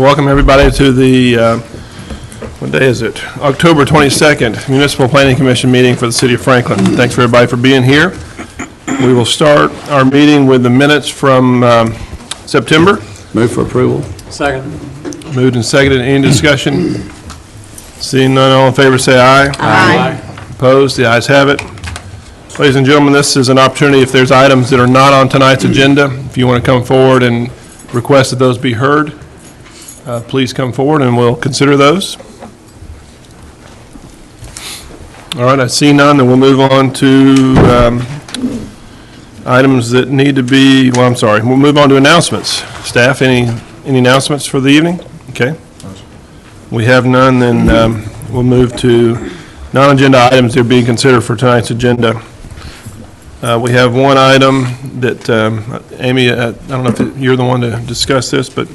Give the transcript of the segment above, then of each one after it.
welcome everybody to the, what day is it? October 22nd Municipal Planning Commission meeting for the City of Franklin. Thanks for everybody for being here. We will start our meeting with the minutes from September. Move for approval. Second. Moved and seconded. Any discussion? Seeing none, all in favor say aye. Aye. Opposed? The ayes have it. Ladies and gentlemen, this is an opportunity if there's items that are not on tonight's agenda, if you want to come forward and request that those be heard, please come forward and we'll consider those. All right, I see none, then we'll move on to items that need to be, well, I'm sorry, we'll move on to announcements. Staff, any announcements for the evening? Okay. We have none, then we'll move to non-agenda items that are being considered for tonight's agenda. We have one item that, Amy, I don't know if you're the one to discuss this, but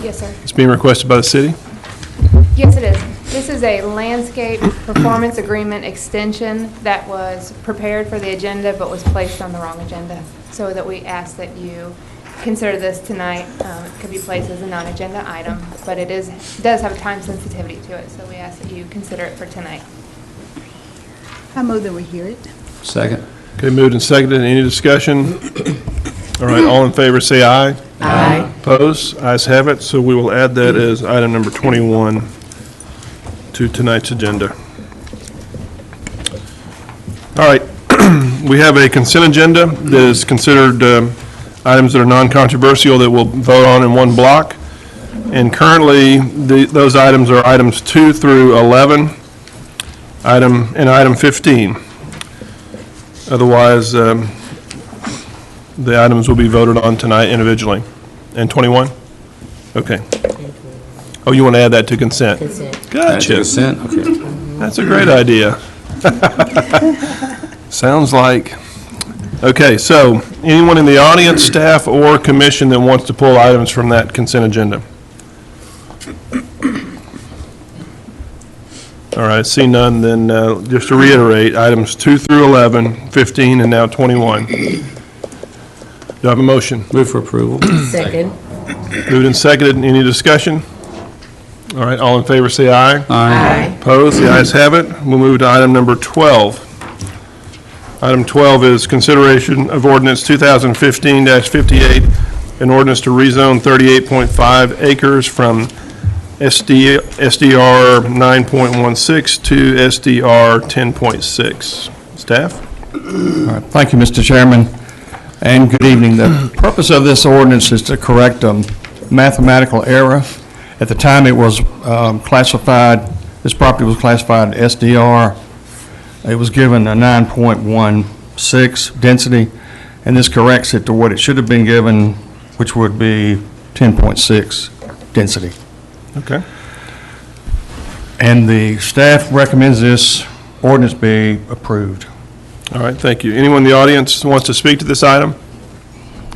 Yes, sir. it's being requested by the city. Yes, it is. This is a landscape performance agreement extension that was prepared for the agenda but was placed on the wrong agenda. So that we ask that you consider this tonight. It could be placed as a non-agenda item, but it does have a time sensitivity to it, so we ask that you consider it for tonight. I move that we hear it. Second. Okay, moved and seconded. Any discussion? All right, all in favor say aye. Aye. Opposed? Ayes have it. So we will add that as item number 21 to tonight's agenda. All right, we have a consent agenda that is considered items that are non-controversial that we'll vote on in one block. And currently, those items are items 2 through 11, item 15. Otherwise, the items will be voted on tonight individually. And 21? Okay. Oh, you want to add that to consent? Consent. Gotcha. Consent, okay. That's a great idea. Sounds like. Okay, so anyone in the audience, staff, or commission that wants to pull items from that consent agenda? All right, see none, then just to reiterate, items 2 through 11, 15, and now 21. Do I have a motion? Move for approval. Second. Moved and seconded. Any discussion? All right, all in favor say aye. Aye. Opposed? The ayes have it. We'll move to item number 12. Item 12 is consideration of ordinance 2015-58, an ordinance to rezone 38.5 acres from SDR 9.16 to SDR 10.6. Staff? All right. Thank you, Mr. Chairman, and good evening. The purpose of this ordinance is to correct a mathematical error. At the time it was classified, this property was classified SDR. It was given a 9.16 density, and this corrects it to what it should have been given, which would be 10.6 density. Okay. And the staff recommends this ordinance be approved. All right, thank you. Anyone in the audience wants to speak to this item?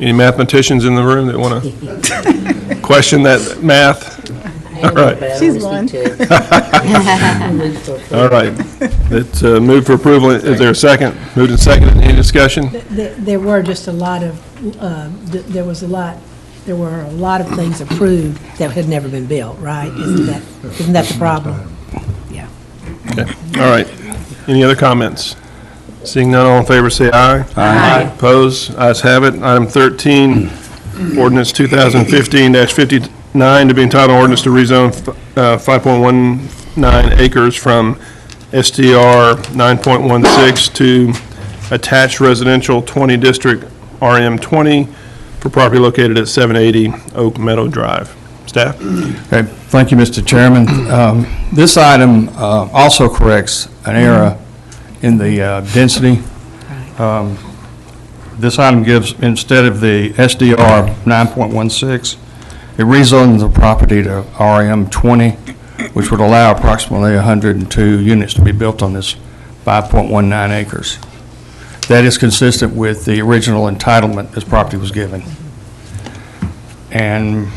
Any mathematicians in the room that want to question that math? All right. She's one. All right. Let's move for approval. Is there a second? Moved and seconded. Any discussion? There were just a lot of, there were a lot of things approved that had never been built, right? Isn't that the problem? Yeah. Okay. All right. Any other comments? Seeing none, all in favor say aye. Aye. Opposed? Ayes have it. Item 13, ordinance 2015-59 to be entitled ordinance to rezone 5.19 acres from SDR 9.16 to attached residential 20 district RM 20 for property located at 780 Oak Meadow Drive. Staff? Okay, thank you, Mr. Chairman. This item also corrects an error in the density. This item gives, instead of the SDR 9.16, it rezones the property to RM 20, which would allow approximately 102 units to be built on this 5.19 acres. That is consistent with the original entitlement this property was given. And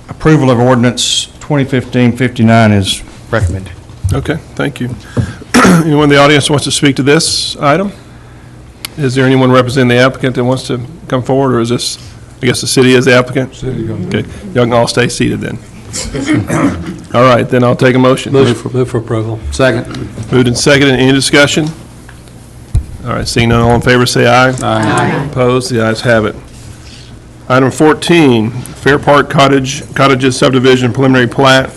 approval of ordinance 2015-59 is recommended. Okay, thank you. Anyone in the audience wants to speak to this item? Is there anyone representing the applicant that wants to come forward, or is this, I guess the city is the applicant? Okay, y'all can all stay seated then. All right, then I'll take a motion. Move for approval. Second. Moved and seconded. Any discussion? All right, seeing none, all in favor, say aye. Aye. Opposed? The ayes have it. Item 14, Fair Park Cottages subdivision preliminary plat,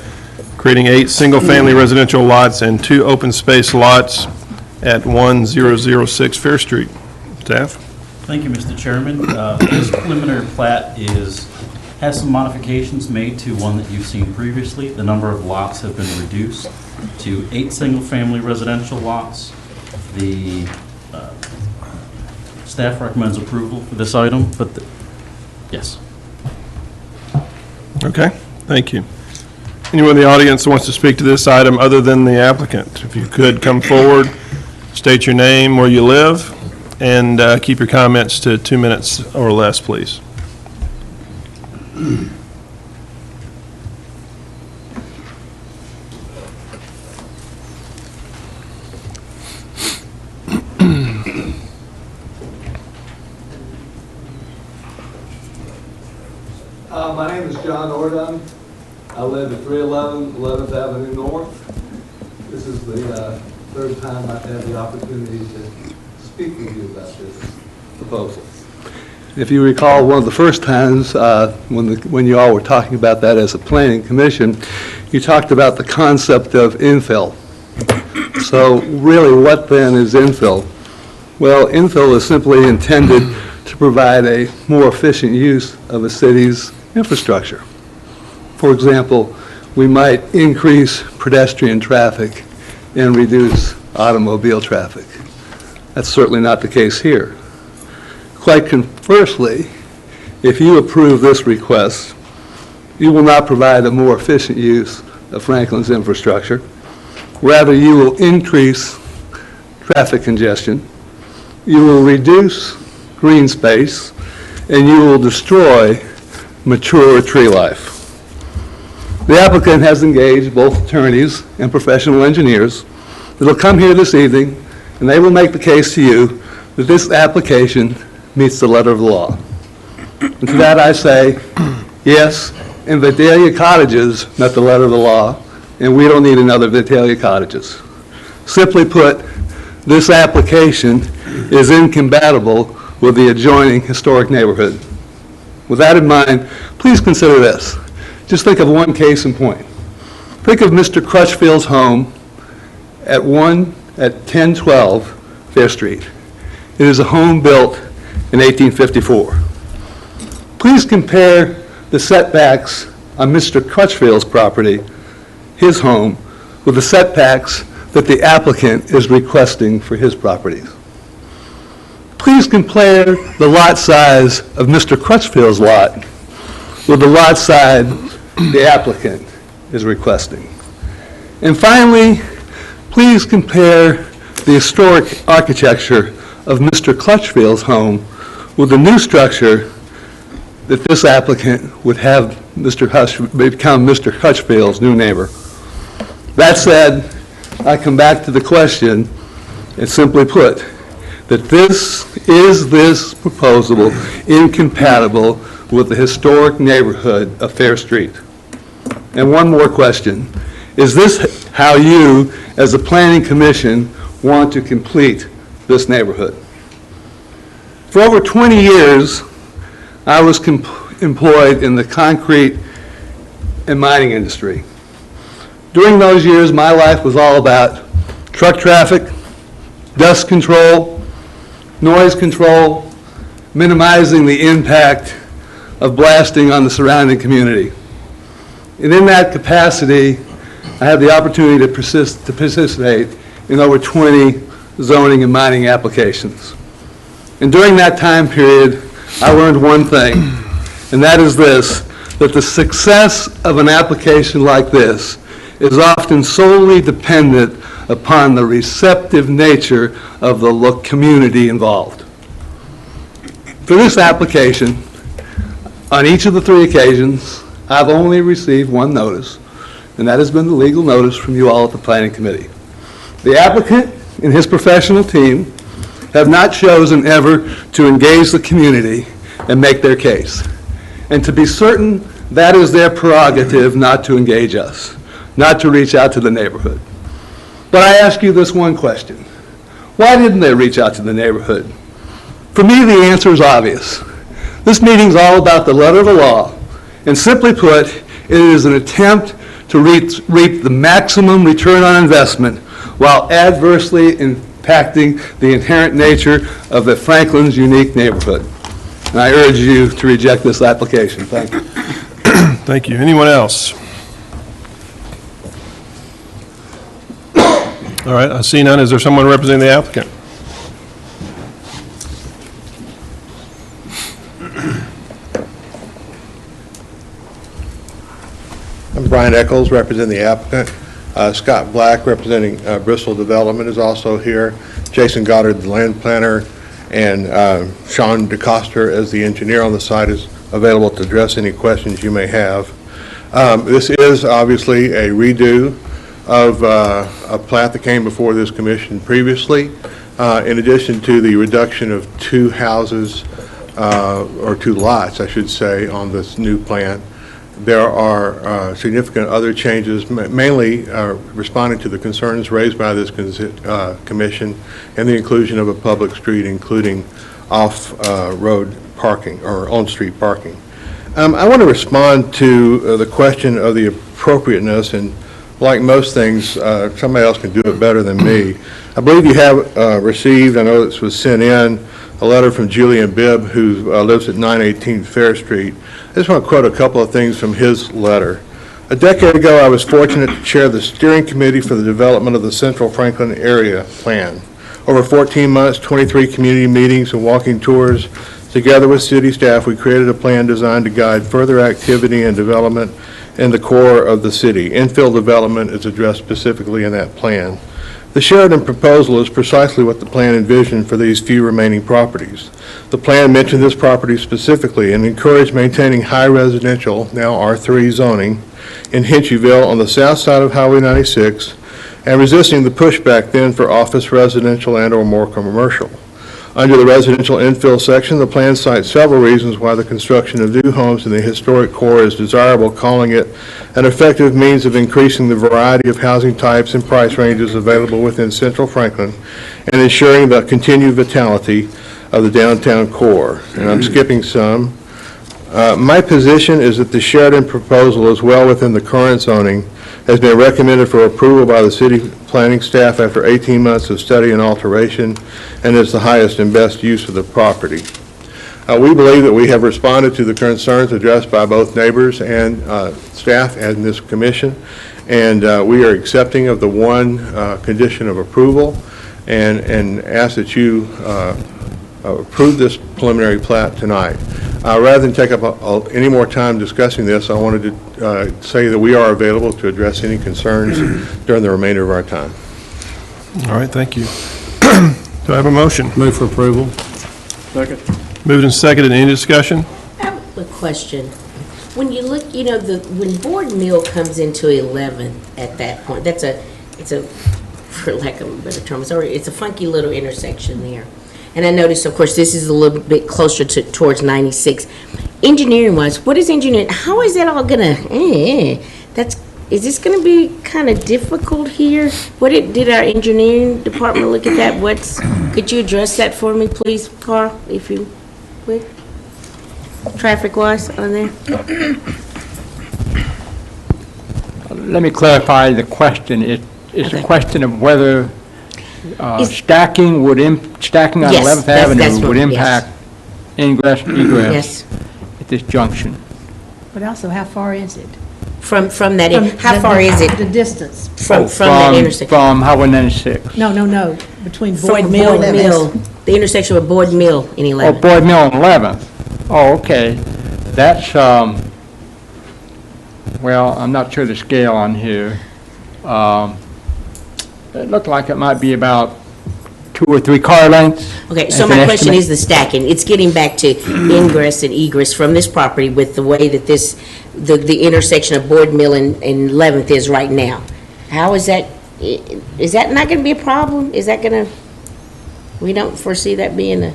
creating 8 single-family residential lots and 2 open space lots at 1006 Fair Street. Staff? Thank you, Mr. Chairman. This preliminary plat has some modifications made to one that you've seen previously. The number of lots have been reduced to 8 single-family residential lots. The staff recommends approval for this item, but yes. Okay, thank you. Anyone in the audience that wants to speak to this item other than the applicant? If you could come forward, state your name, where you live, and keep your comments to 2 minutes or less, please. My name is John Ordon. I live at 311 11th Avenue North. This is the third time I've had the opportunity to speak with you about this proposal. If you recall, one of the first times when you all were talking about that as a planning commission, you talked about the concept of infill. So really, what then is infill? Well, infill is simply intended to provide a more efficient use of a city's infrastructure. For example, we might increase pedestrian traffic and reduce automobile traffic. That's certainly not the case here. Quite conversely, if you approve this request, you will not provide a more efficient use of Franklin's infrastructure. Rather, you will increase traffic congestion, you will reduce green space, and you will destroy mature tree life. The applicant has engaged both attorneys and professional engineers that will come here this evening, and they will make the case to you that this application meets the letter of the law. And to that I say, yes, and Vidalia Cottages met the letter of the law, and we don't need another Vidalia Cottages. Simply put, this application is incompatible with the adjoining historic neighborhood. With that in mind, please consider this. Just think of one case in point. Think of Mr. Crutchfield's home at 1012 Fair Street. It is a home built in 1854. Please compare the setbacks on Mr. Crutchfield's property, his home, with the setbacks that the applicant is requesting for his properties. Please compare the lot size of Mr. Crutchfield's lot with the lot size the applicant is requesting. And finally, please compare the historic architecture of Mr. Crutchfield's home with the new structure that this applicant would have become Mr. Crutchfield's new neighbor. That said, I come back to the question, and simply put, that this proposal incompatible with the historic neighborhood of Fair Street? And one more question. Is this how you, as a planning commission, want to complete this neighborhood? For over 20 years, I was employed in the concrete and mining industry. During those years, my life was all about truck traffic, dust control, noise control, minimizing the impact of blasting on the surrounding community. And in that capacity, I had the opportunity to participate in over 20 zoning and mining applications. And during that time period, I learned one thing, and that is this, that the success of an application like this is often solely dependent upon the receptive nature of the community involved. For this application, on each of the 3 occasions, I've only received one notice, and that has been the legal notice from you all at the Planning Committee. The applicant and his professional team have not chosen ever to engage the community and make their case. And to be certain That is their prerogative not to engage us, not to reach out to the neighborhood. But I ask you this one question. Why didn't they reach out to the neighborhood? For me, the answer is obvious. This meeting's all about the letter of the law, and simply put, it is an attempt to reap the maximum return on investment while adversely impacting the inherent nature of the Franklin's unique neighborhood. And I urge you to reject this application. Thank you. Thank you. Anyone else? All right, I see none. Is there someone representing the applicant? I'm Brian Eccles, representing the applicant. Scott Black, representing Bristol Development, is also here. Jason Goddard, the land planner, and Sean DeCoster, as the engineer on the site, is available to address any questions you may have. This is obviously a redo of a plat that came before this commission previously, in addition to the reduction of 2 houses, or 2 lots, I should say, on this new plan. There are significant other changes, mainly responding to the concerns raised by this commission and the inclusion of a public street, including off-road parking or on-street parking. I want to respond to the question of the appropriateness, and like most things, somebody else can do it better than me. I believe you have received, I know this was sent in, a letter from Julian Bibb, who lives at 918 Fair Street. I just want to quote a couple of things from his letter. A decade ago, I was fortunate to chair the steering committee for the development of the Central Franklin Area Plan. Over 14 months, 23 community meetings and walking tours, together with city staff, we created a plan designed to guide further activity and development in the core of the city. Infill development is addressed specifically in that plan. The Sheridan proposal is precisely what the plan envisioned for these few remaining properties. The plan mentioned this property specifically and encouraged maintaining high residential, now R3 zoning, in Hinchyville on the south side of Highway 96, and resisting the pushback then for office, residential, and/or more commercial. Under the residential infill section, the plan cites several reasons why the construction of new homes in the historic core is desirable, calling it an effective means of increasing the variety of housing types and price ranges available within Central Franklin and ensuring the continued vitality of the downtown core. And I'm skipping some. My position is that the Sheridan proposal is well within the current zoning, has been recommended for approval by the city planning staff after 18 months of study and alteration, and is the highest and best use of the property. We believe that we have responded to the concerns addressed by both neighbors and staff and this commission, and we are accepting of the one condition of approval and ask that you approve this preliminary plat tonight. Rather than take up any more time discussing this, I wanted to say that we are available to address any concerns during the remainder of our time. All right, thank you. Do I have a motion? Move for approval. Moved and seconded. Any discussion? I have a question. When you look, you know, when Board Mill comes into 11th at that point, it's a, for lack of a better term, it's a funky little intersection there. And I noticed, of course, this is a little bit closer towards 96. Engineering-wise, what is engineering? How is that all gonna? Is this gonna be kind of difficult here? Did our engineering department look at that? Could you address that for me, please, Carl, if you would? Traffic-wise on there. Let me clarify the question. It's a question of whether stacking on Yes, 11th that's Avenue would what- impact ingress and egress Yes. at this junction. But also, how far is it? From that, how far is it The distance. from that intersection? From Highway 96. No, between From Boyd Mill Boyd and Mill, the intersection with Boyd Mill in Oh, 11. Boyd Mill on 11th. Oh, okay. That's, well, I'm not sure the scale on here. It looked like it might be about 2 or 3 car lengths. Okay, so as my an question estimate. is the stacking. It's getting back to ingress and egress from this property with the way that the intersection of Boyd Mill and 11th is right now. How is that not going to be a problem? We don't foresee that being an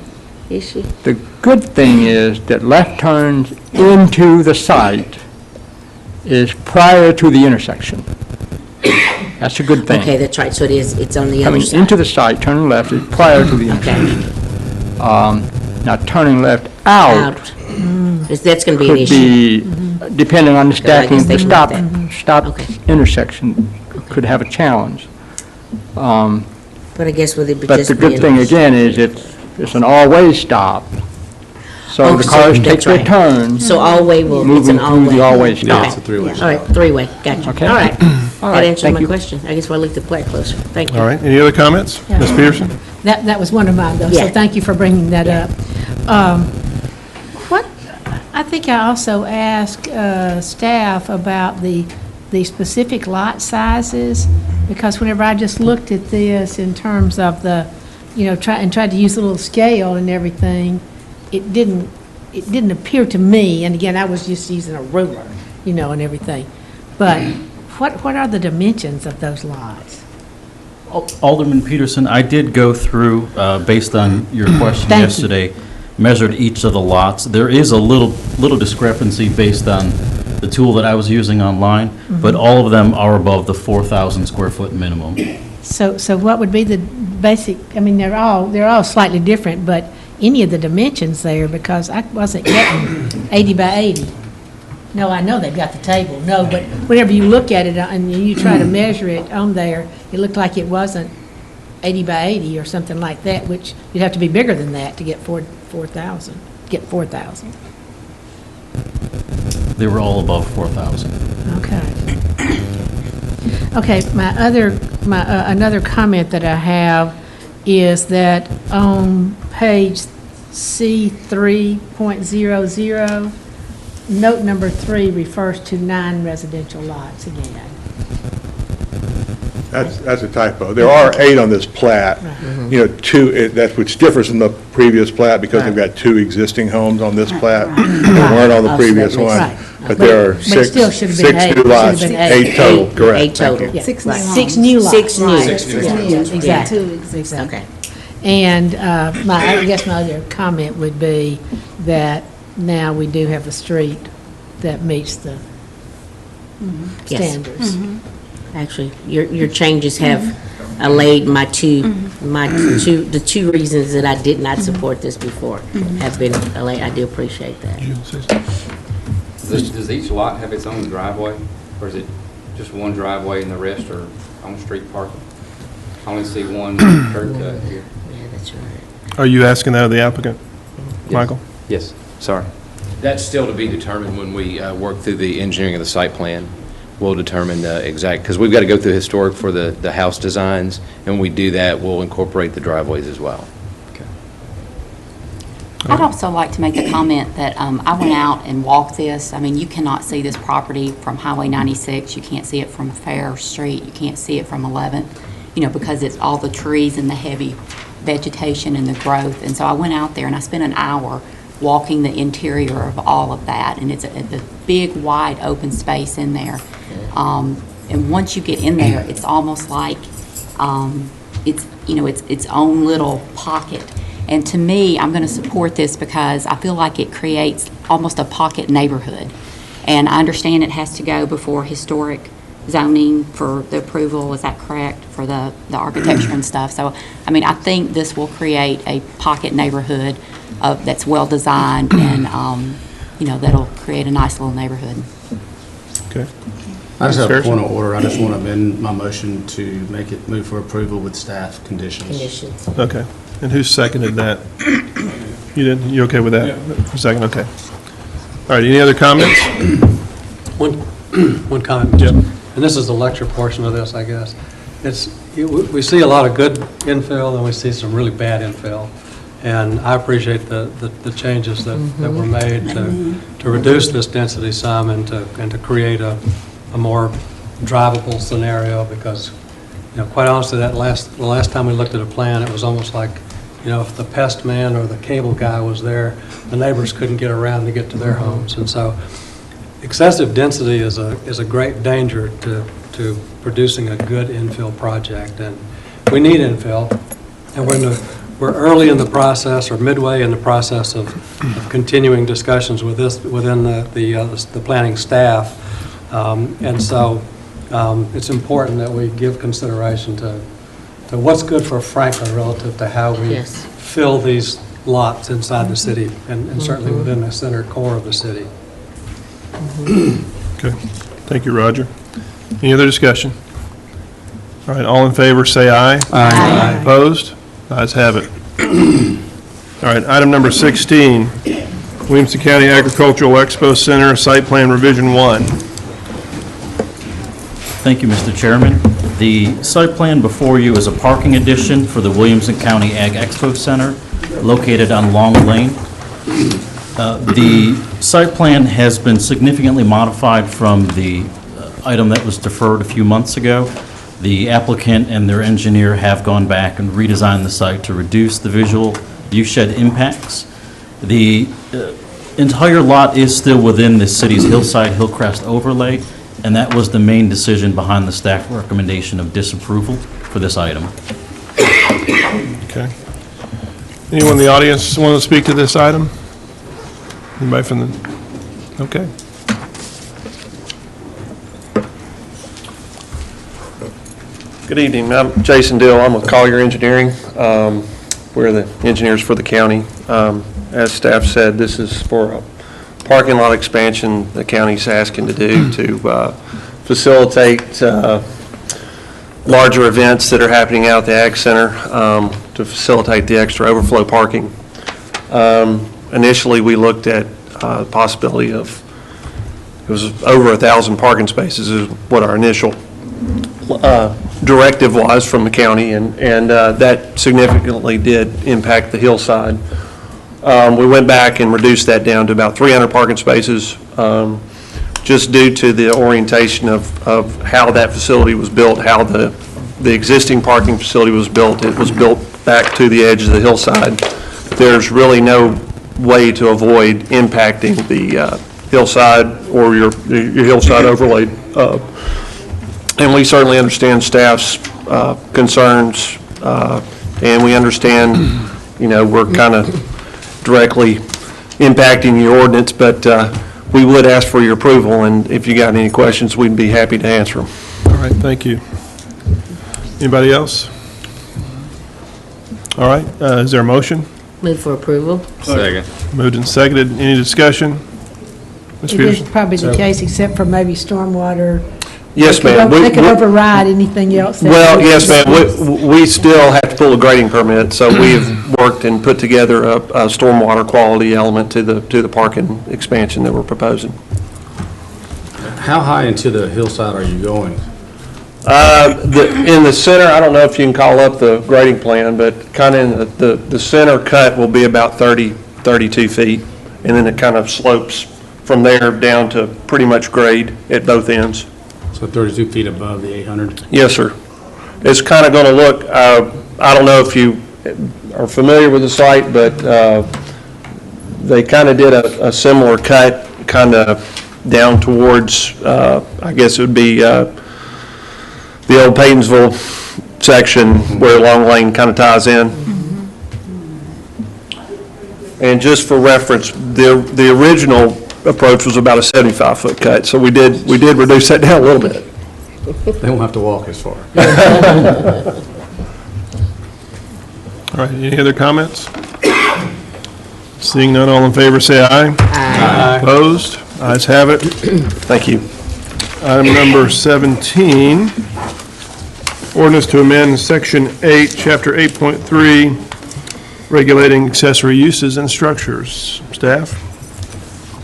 issue? The good thing is that left turns into the site is prior to the intersection. That's a good thing. Okay, that's right, so it's on the other Coming side. into the site, turning left is prior to the Okay, intersection. Now, turning left out out. That's going to be an could issue. be, depending on the stacking, they the should stop, note stop Okay. intersection could have a challenge. But I guess with it But just the being... good thing again is it's an all-way stop. So Oh, the so cars take that's their right. turn, So all-way will, it's moving an through the all-way. all-way stop. Okay. it's a three-way All right, three-way, gotcha. Okay. All right. All That right, answers thank my you. question. I guess we'll look at the plat closer. Thank you. All right, any other comments? Yeah. Ms. Peterson? That was one of mine, though, Yeah. so thank you for bringing that up. I think I also asked staff about the specific lot sizes, because whenever I just looked at this in terms of the, tried to use a little scale and everything, it didn't appear to me, and again, I was just using a ruler, and everything, but what are the dimensions of those lots? Alderman Peterson, I did go through, based on your question Thank you. yesterday, measured each of the lots. There is a little discrepancy based on the tool that I was using online, but all of them are above the 4,000 square foot minimum. So what would be the basic, I mean, they're all slightly different, but any of the dimensions there, because I wasn't getting 80 by 80. No, I know they've got the table, no, but whenever you look at it and you try to measure it on there, it looked like it wasn't 80 by 80 or something like that, which you'd have to be bigger than that to get 4,000, get 4,000. They were all above 4,000. Okay. Okay, another comment that I have is that on page C3.00, note number 3 refers to 9 residential lots again. That's a typo. There are 8 on this plat. Two, which differs from the previous plat because they've got 2 existing homes on this plat that weren't on the Oh, so previous that makes one. sense. But there are But it 6 still should have been 6 8. new It should have lots, been 8 total, correct. 8 total. Yeah. Six new Right. homes. 6 new lots. Six new. Right. Six new Yeah, lots. exactly. Two existing. Okay. And I guess my other comment would be that now we do have a street that meets the Yes. standards. Actually, your changes have allayed the two reasons that I did not support this before have been allayed. I do appreciate that. Does each lot have its own driveway, or is it just one driveway and the rest are on-street parking? I only see one curb cut here. Yeah, that's right. Are you asking that of the applicant, Michael? Yes, sorry. That's still to be determined when we work through the engineering of the site plan. We'll determine the exact, because we've got to go through historic for the house designs, and when we do that, we'll incorporate the driveways as well. I'd also like to make the comment that I went out and walked this. I mean, you cannot see this property from Highway 96. You can't see it from Fair Street. You can't see it from 11th, because it's all the trees and the heavy vegetation and the growth. And so I went out there and I spent an hour walking the interior of all of that. And it's a big, wide, open space in there. And once you get in there, it's almost like it's its own little pocket. And to me, I'm going to support this because I feel like it creates almost a pocket neighborhood. And I understand it has to go before historic zoning for the approval, is that correct, for the architecture and stuff? So, I mean, I think this will create a pocket neighborhood that's well-designed and, that'll create a nice little neighborhood. Okay. I just have a Harrison? point of order. I just want to amend my motion to make it move for approval with staff conditions. Conditions. Okay. And who seconded that? You did? You okay with that? For a second, okay. All right, any other comments? One comment, Yep. and this is the lecture portion of this, I guess. We see a lot of good infill, and we see some really bad infill. And I appreciate the changes that were made to reduce this density some and to create a more drivable scenario, because, quite honestly, the last time we looked at a plan, it was almost like, if the pest man or the cable guy was there, the neighbors couldn't get around to get to their homes. And so excessive density is a great danger to producing a good infill project. And we need infill, and we're early in the process, or midway in the process of continuing discussions with this within the planning staff And so it's important that we give consideration to what's good for Franklin relative to how we Yes. fill these lots inside the city and certainly within the center core of the city. Okay, thank you, Roger. Any other discussion? All right, all in favor, say aye. Aye. Opposed? Ayes have it. All right, item number 16, Williamson County Agricultural Expo Center, Site Plan Revision 1. Thank you, Mr. Chairman. The site plan before you is a parking addition for the Williamson County Ag Expo Center located on Long Lane. The site plan has been significantly modified from the item that was deferred a few months ago. The applicant and their engineer have gone back and redesigned the site to reduce the visual viewshed impacts. The entire lot is still within the city's Hillside Hillcrest overlay, and that was the main decision behind the staff recommendation of disapproval for this item. Okay. Anyone in the audience want to speak to this item? Anybody from the, okay. Good evening. I'm Jason Dill. I'm with Collier Engineering. We're the engineers for the county. As staff said, this is for a parking lot expansion the county's asking to do to facilitate larger events that are happening out at the Ag Center, to facilitate the extra overflow parking. Initially, we looked at the possibility of, it was over 1,000 parking spaces is what our initial directive was from the county, and that significantly did impact the hillside. We went back and reduced that down to about 300 parking spaces, just due to the orientation of how that facility was built, how the existing parking facility was built. It was built back to the edge of the hillside. There's really no way to avoid impacting the hillside or your hillside overlay. And we certainly understand staff's concerns, and we understand, we're kind of directly impacting your ordinance, but we would ask for your approval, and if you got any questions, we'd be happy to answer them. All right, thank you. Anybody else? All right, is there a motion? Move for approval. Second. Moved and seconded. Any discussion? Ms. It is Peterson? probably the case, except for maybe stormwater. Yes, ma'am. They could override anything else. Well, yes, ma'am. We still have to pull a grading permit, so we've worked and put together a stormwater quality element to the parking expansion that we're proposing. How high into the hillside are you going? In the center, I don't know if you can call up the grading plan, but kind of in the center cut will be about 32 feet, and then it kind of slopes from there down to pretty much grade at both ends. So 32 feet above the 800? Yes, sir. It's kind of going to look, I don't know if you are familiar with the site, but they kind of did a similar cut, kind of down towards, I guess it would be the old Paytonsville section where Long Lane kind of ties in. And just for reference, the original approach was about a 75-foot cut, so we did reduce that down a little bit. They won't have to walk as far. All right, any other comments? Seeing none, all in favor, say aye. Aye. Opposed? Ayes have it. Thank you. Item number 17, ordinance to amend Section 8, Chapter 8.3, regulating accessory uses and structures. Staff?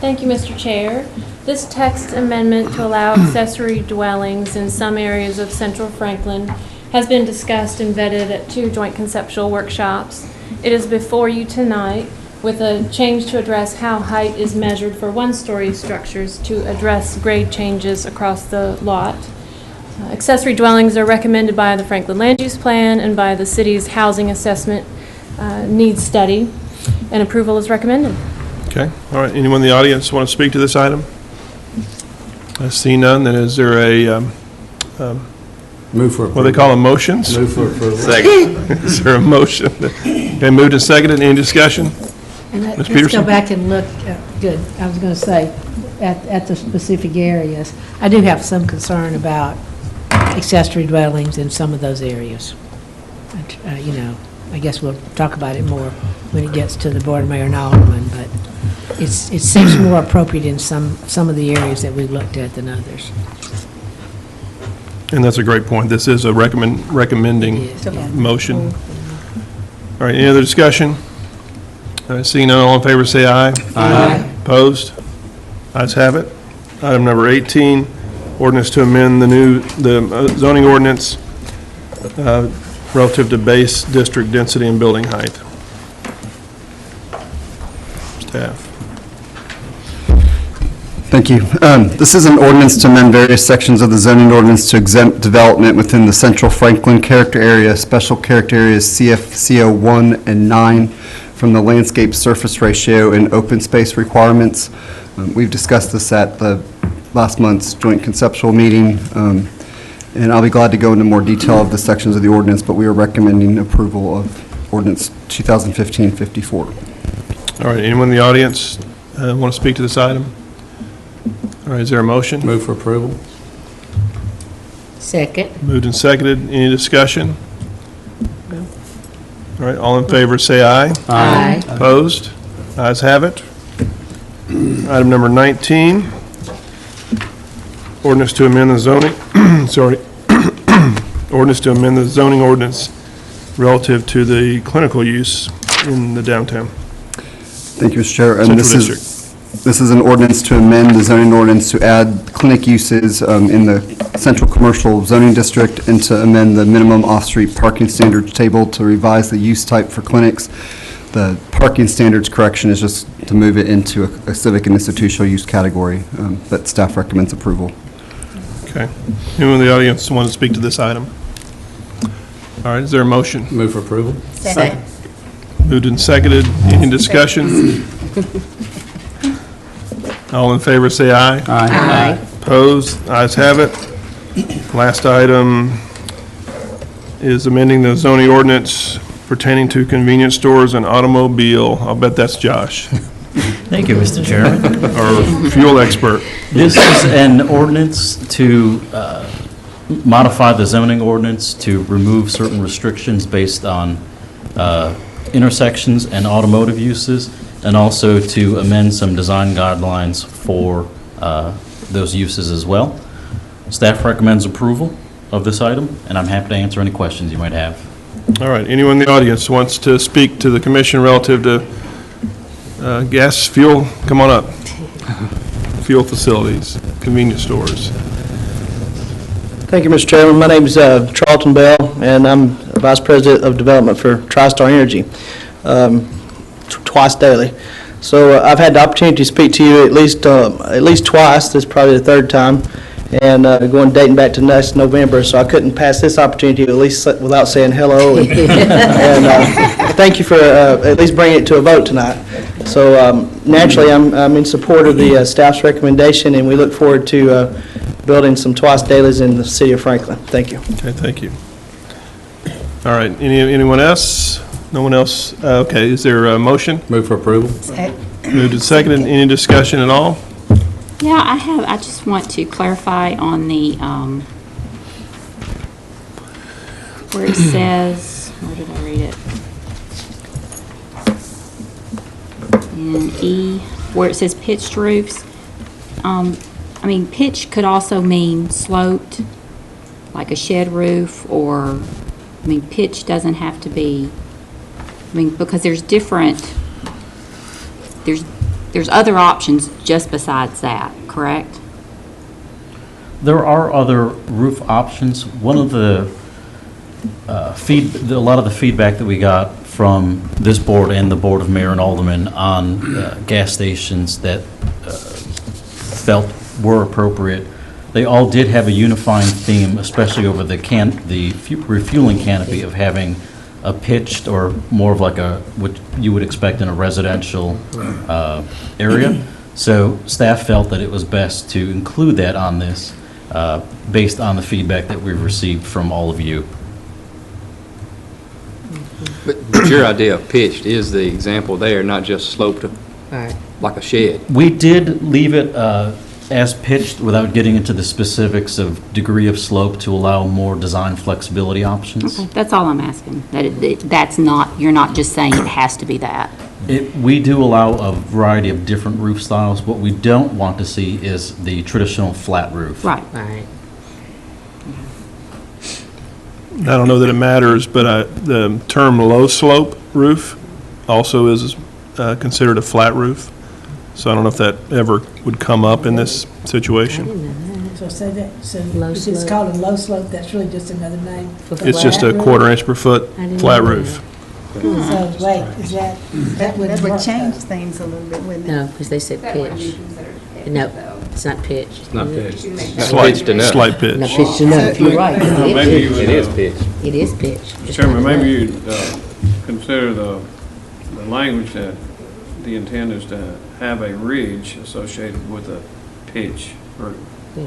Thank you, Mr. Chair. This text amendment to allow accessory dwellings in some areas of central Franklin has been discussed and vetted at 2 joint conceptual workshops. It is before you tonight with a change to address how height is measured for one-story structures to address grade changes across the lot. Accessory dwellings are recommended by the Franklin Land Use Plan and by the city's Housing Assessment Needs Study, and approval is recommended. Okay, all right, anyone in the audience want to speak to this item? I see none, then is there a, Move for approval. what do they call them, motions? Move for approval. Second. Is there a motion? Okay, moved and seconded, any discussion? And Ms. let's Peterson? go back and look, good, I was going to say, at the specific areas. I do have some concern about accessory dwellings in some of those areas. You know, I guess we'll talk about it more when it gets to the Board of Mayor and Alderman, but it seems more appropriate in some of the areas that we've looked at than others. And that's a great point. This is a recommending motion. All right, any other discussion? All right, seeing none, all in favor, say aye. Aye. Opposed? Ayes have it. Item number 18, ordinance to amend the zoning ordinance relative to base district density and building height. Staff. Thank you. This is an ordinance to amend various sections of the zoning ordinance to exempt development within the Central Franklin character area, special character areas CFCO 1 and 9 from the landscape surface ratio and open space requirements. We've discussed this at the last month's joint conceptual meeting, and I'll be glad to go into more detail of the sections of the ordinance, but we are recommending approval of ordinance 2015-54. All right, anyone in the audience want to speak to this item? All right, is there a motion? Move for approval. Second. Moved and seconded. Any discussion? No. All right, all in favor, say aye. Aye. Opposed? Ayes have it. Item number 19, ordinance to amend the zoning, ordinance to amend the zoning ordinance relative to the clinical use in the downtown. Thank you, Mr. Chair. And Central District. This is an ordinance to amend the zoning ordinance to add clinic uses in the central commercial zoning district and to amend the minimum off-street parking standards table to revise the use type for clinics. The parking standards correction is just to move it into a civic and institutional use category that staff recommends approval. Okay. Anyone in the audience want to speak to this item? All right, is there a motion? Move for approval. Second. Moved and seconded. Any discussion? All in favor, say aye. Aye. Opposed? Ayes have it. Last item is amending the zoning ordinance pertaining to convenience stores and automobile. I'll bet that's Josh, Thank you, Mr. Chairman. our fuel expert. This is an ordinance to modify the zoning ordinance to remove certain restrictions based on intersections and automotive uses, and also to amend some design guidelines for those uses as well. Staff recommends approval of this item, and I'm happy to answer any questions you might have. All right, anyone in the audience wants to speak to the commission relative to gas, fuel, come on up. Fuel facilities, convenience stores. Thank you, Mr. Chairman. My name is Charlton Bell, and I'm Vice President of Development for TriStar Energy, twice daily. So I've had the opportunity to speak to you at least twice. This is probably the third time, and dating back to last November. So I couldn't pass this opportunity at least without saying hello. And thank you for at least bringing it to a vote tonight. So naturally, I'm in support of the staff's recommendation, and we look forward to building some twice dailies in the city of Franklin. Thank you. Okay, thank you. All right, anyone else? No one else? Okay, is there a motion? Move for approval. Moved and seconded. Any discussion at all? Yeah, I just want to clarify on the, where it says, where did I read it? In E, where it says pitched roofs. I mean, pitch could also mean sloped, like a shed roof, or, I mean, pitch doesn't have to be, I mean, because there's different, there's other options just besides that, correct? There are other roof options. One of the a lot of the feedback that we got from this board and the Board of Mayor and Aldermen on gas stations that felt were appropriate, they all did have a unifying theme, especially over the refueling canopy of having a pitched or more of like what you would expect in a residential area. So staff felt that it was best to include that on this based on the feedback that we've received from all of you. But your idea of pitched is the example there, not just sloped. Right. like a shed. We did leave it as pitched without getting into the specifics of degree of slope to allow more design flexibility options. Okay, that's all I'm asking. That's not, you're not just saying it has to be that. We do allow a variety of different roof styles. What we don't want to see is the traditional flat roof. Right. Right. I don't know that it matters, but the term low slope roof also is considered a flat roof. So I don't know if that ever would come up in this situation. So say that, so Low if it's slope. called a low slope, that's really just another name for flat It's just a roof? 1/4 inch per foot I didn't flat know roof. So, wait, is that that wouldn't That would work, change though? things a little bit, wouldn't it? No, because they said That wouldn't be pitch. considered pitch, No, though. it's not pitch. It's not pitched. Slight, slight pitch. Not pitched enough, you're right. Maybe you would, It is pitched. It is pitch. just Chairman, not maybe enough. you'd consider the language that the intent is to have a ridge associated with a pitch roof. Yeah.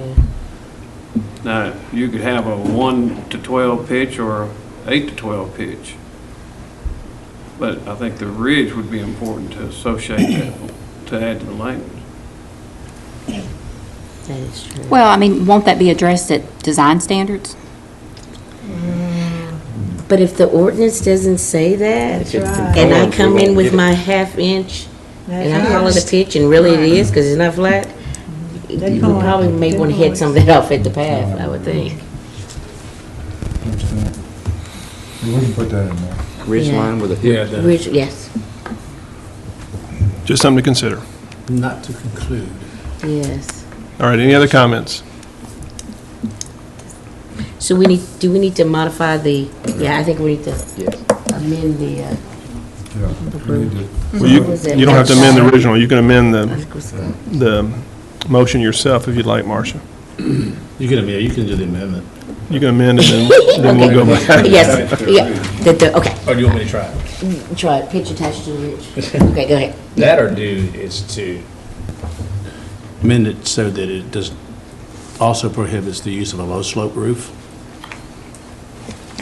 Now, you could have a 1 to 12 pitch or 8 to 12 pitch. But I think the ridge would be important to associate that, to add to the language. That is true. Well, I mean, won't that be addressed at design standards? But if the ordinance doesn't say that, right. and I come in with my half inch, and I call it a pitch, and really it is, because it's not flat, you would probably may want to head some of that off at the path, I would think. We can put that in there. Ridge Yeah. line with a hill. Which, yes, Just something to consider. Not to conclude. yes. All right, any other comments? So do we need to modify the, yeah, I think we need to amend the, Yeah. we need to- Well, you What was it? you don't have to amend the original. You can amend the motion yourself if you'd like, Marcia. You can do the amendment. You can amend and then we'll go back. yes, yeah, okay, Or do you want me to try it? try it, pitch attached to the ridge. Okay, go ahead. That or do is to amend it so that it does, also prohibits the use of a low slope roof.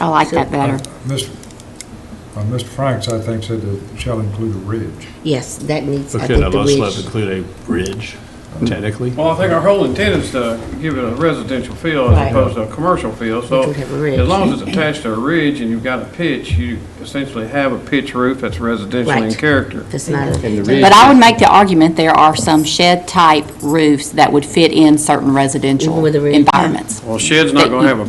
I like that better. Mr. Franks, I think, said that shall include a ridge. Yes, that needs, But I could think a the low slope ridge. include a bridge, technically? Well, I think our whole intent is to give it a residential feel Right. as opposed to a commercial feel. So could have a ridge. as long as it's attached to a ridge and you've got a pitch, you essentially have a pitch roof that's residential in Right. character. That's not a. And the ridge. But I would make the argument there are some shed-type roofs that would fit in certain Even residential with a ridge. environments. Well, shed's not going to have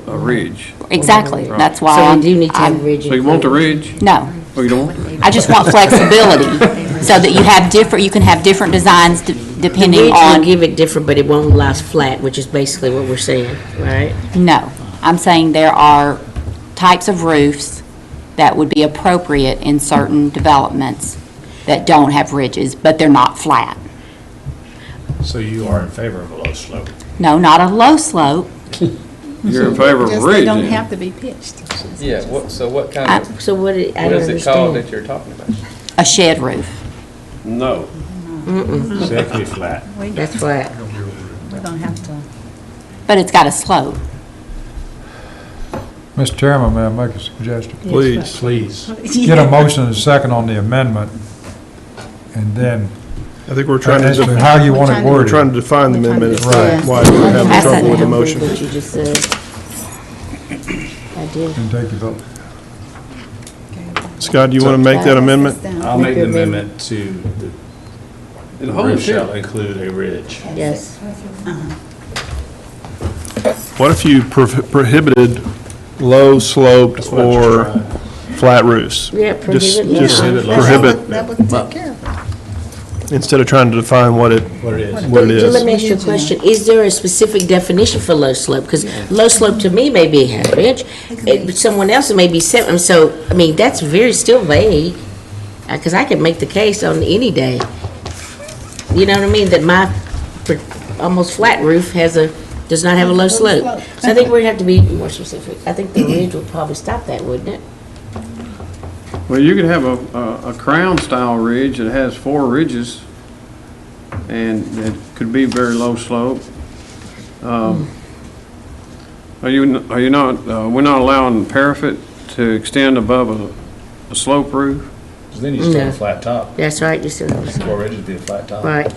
a ridge. Exactly, Right. that's why. So we do need to have I'm- a ridge. So you want the ridge? No, Oh, you don't? I just want flexibility, so that you can have different designs The depending ridge will on, give it different, but it won't lie flat, which is basically what we're saying, right? no. I'm saying there are types of roofs that would be appropriate in certain developments that don't have ridges, but they're not flat. So you are in favor of a low slope? No, not a low slope. You're in favor of a Just ridge they don't then? have to be pitched. Yeah, so what kind of, So what, I what don't is it called understand. that you're talking about? A shed roof. No. So that could be flat. That's flat. We don't have to. But it's got a slope. Mr. Chairman, may I make a suggestion? Please. Please. Get a motion and a second on the amendment, and then, I think we're trying as to to, how you want it we're worded. trying to define the amendment. It's Right. why we're having Pass trouble that with the down. motion. What you just said. I did. And take your vote. Scott, do you want to make that amendment? I'll make the amendment to the The whole roof shall intent. include a ridge. Yes. What if you prohibited low sloped That's what I'm or trying. flat roofs? Yeah, Just prohibit. just yeah. prohibit, That would take care of it. instead of trying to define what it What it is. what it So let is. me ask you a question. Is there a specific definition for low slope? Because low slope to me may be a half inch, but someone else may be 7. So, I mean, that's very still vague. Because I could make the case on any day. You know what I mean? That my almost flat roof does not have a low slope. So I think we'd have to be more specific. I think the ridge would probably stop that, wouldn't it? Well, you could have a crown-style ridge that has 4 ridges, and it could be very low slope. Are you not, we're not allowing parapet to extend above a slope roof? Then you still have a flat top. That's right, you said, Four edges would be a flat top. right.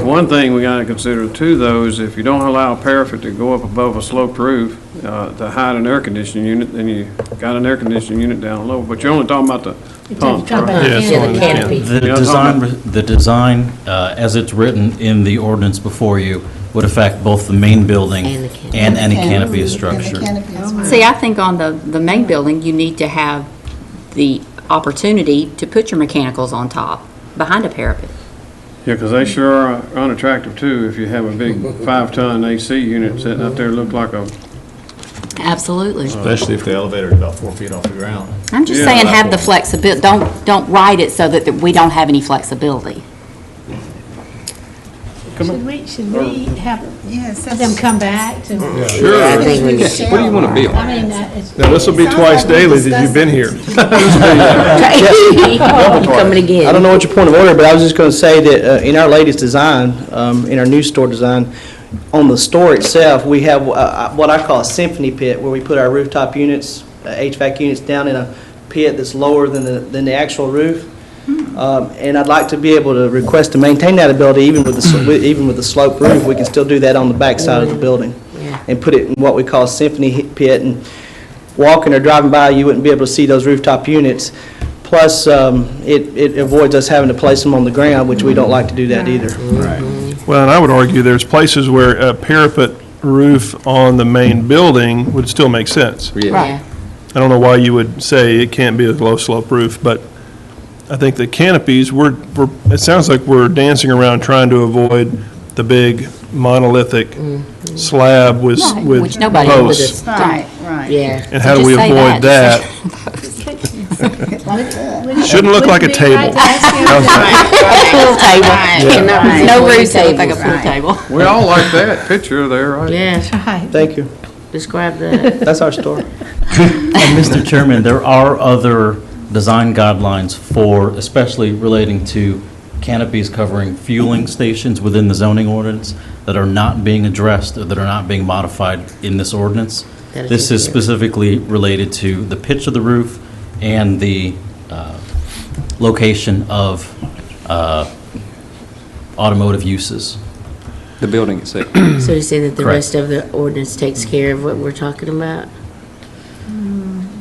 One thing we gotta consider too, though, is if you don't allow a parapet to go up above a sloped roof, to hide an air conditioning unit, then you got an air conditioning unit down low, but you're only talking about the pump. talking about right? the Yeah, it's canopy. on The Yeah, I'm design, talking the design, as it's written in the ordinance before you, would affect both the main building And the canopy. and any canopy structure. See, I think on the main building, you need to have the opportunity to put your mechanicals on top, behind a parapet. Yeah, because they sure are unattractive too, if you have a big 5-ton AC unit sitting up there, look like a, Absolutely. Especially if the elevator is about 4 feet off the ground. I'm just Yeah. saying, have the flexibility, don't write it so that we don't have any flexibility. Should we have them come back to? Sure. I think we should. What do you want to build? I mean, it's. Now, this will be twice daily that you've been here. Coming again. I don't know what your point of order, but I was just going to say that in our latest design, in our new store design, on the store itself, we have what I call a symphony pit, where we put our rooftop units, HVAC units, down in a pit that's lower than the actual roof. And I'd like to be able to request to maintain that ability, even with the sloped roof. We can still do that on the back side of the building, and put it in what we call a symphony pit. And walking or driving by, you wouldn't be able to see those rooftop units. Plus, it avoids us having to place them on the ground, which we don't like to do that either. Well, and I would argue there's places where a parapet roof on the main building would still make sense. Yeah. I don't know why you would say it can't be a low slope roof, but I think the canopies, it sounds like we're dancing around trying to avoid the big monolithic slab with Which nobody posts. Right, right. Yeah. And how do just we say avoid that. that? Shouldn't look like a table. Pool table. Right. No Pool roof, so it's like a tables. pool table. we all like that picture there, right? Yeah, Right. Thank you. describe that. That's our store. And Mr. Chairman, there are other design guidelines for, especially relating to canopies covering fueling stations within the zoning ordinance that are not being addressed, or that are not being modified in this ordinance. That is This is good. specifically related to the pitch of the roof and the location of automotive uses. The building itself. So you say that the Correct. rest of the ordinance takes care of what we're talking about?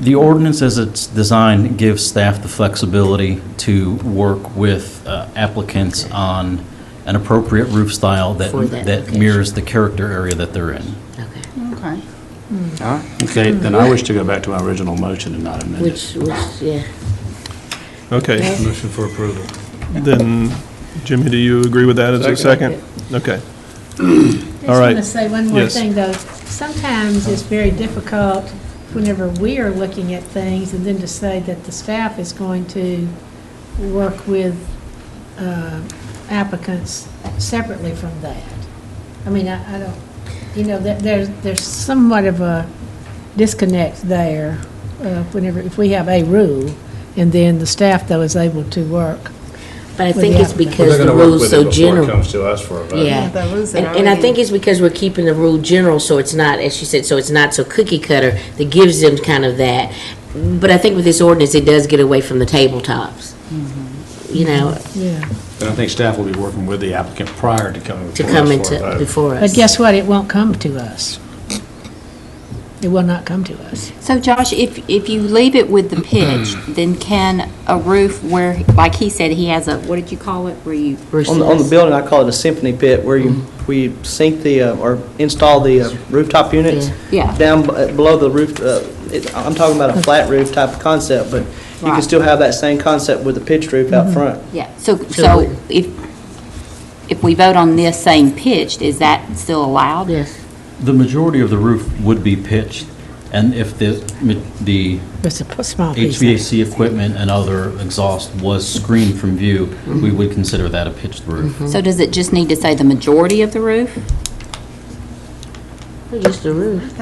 The ordinance as it's designed gives staff the flexibility to work with applicants on an appropriate roof style that For that that location. mirrors the character area that they're in. Okay. Okay, then I wish to go back to my original motion and not amend it. Which, yeah. Okay, Motion for approval. then, Jimmy, do you agree with that as a second? Okay. I All just want right. to say one more Yes. thing, though. Sometimes it's very difficult whenever we are looking at things, and then to say that the staff is going to work with applicants separately from that. I mean, I don't, there's somewhat of a disconnect there if we have a rule, and then the staff, though, is able to work. But I With think the it's applicant. because the rule's so Before it general. comes to us for a vote. Yeah, The rules are and I already- think it's because we're keeping the rule general, so it's not, as she said, so it's not so cookie cutter, that gives them kind of that. But I think with this ordinance, it does get away from the tabletops. You know, Yeah. And I think staff will be working with the applicant prior to coming to before come us for a into, vote. before us. But guess what? It won't come to us. It will not come to us. So Josh, if you leave it with the pitch, then can a roof where, like he said, he has a, what did you call it, where you? On the building, I call it a symphony pit, where we sink or install the rooftop units Yeah. down below the roof. I'm talking about a flat roof type of concept, but you can Right. still have that same concept with the pitched roof out front. Yeah, so if we vote on this saying pitched, is that still allowed? Yes. The majority of the roof would be pitched, and if the It's a small piece. HVAC equipment and other exhaust was screened from view, we would consider that a pitched roof. So does it just need to say the majority of the roof? Just the roof.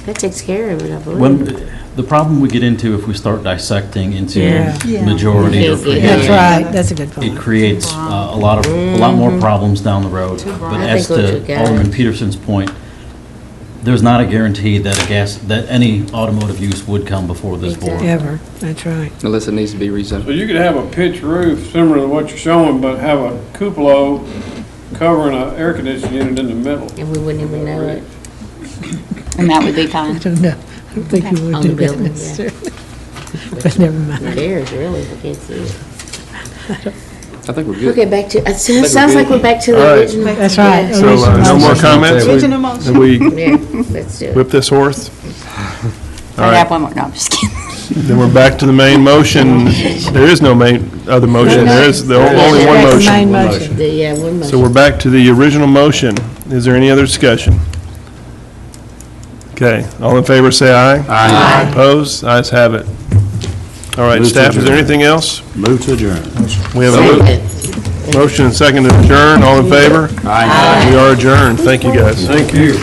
That takes care of it, I believe. When, the problem we get into if we start dissecting into Yeah. Yeah. majority or That's prohibited, Right, that's a good it point. creates a lot more problems down the road. But I as think we'll to together. Alderman Peterson's point, there's not a guarantee that that any automotive use would come before this board. Ever, that's right. Unless it needs to be rezoned. So you could have a pitch roof similar to what you're showing, but have a cupola covering an air conditioning unit in the middle. And we wouldn't even know it. And that would be fine. I don't know. I don't think you would On do the that building, yeah. necessarily. But never mind. There is really, I can't see it. I think we're good. Okay, back to, it we're sounds like good. we're back to All the right. original. That's right. Yeah. So, no more comments? Original motion. Have we Yeah, let's do it. whipped this horse? All I right. have one more, no, I'm just kidding. Then we're back to the main motion. There is no other motion. There is only one That's the main motion. motion. Yeah, one motion. So we're back to the original motion. Is there any other discussion? Okay, all in favor, say aye. Aye. Opposed? Ayes have it. All right, Move to staff, is there adjourn. anything else? Move to adjourn. We have a motion and second to adjourn. All in favor? Aye. We are adjourned. Thank you, guys. Thank you.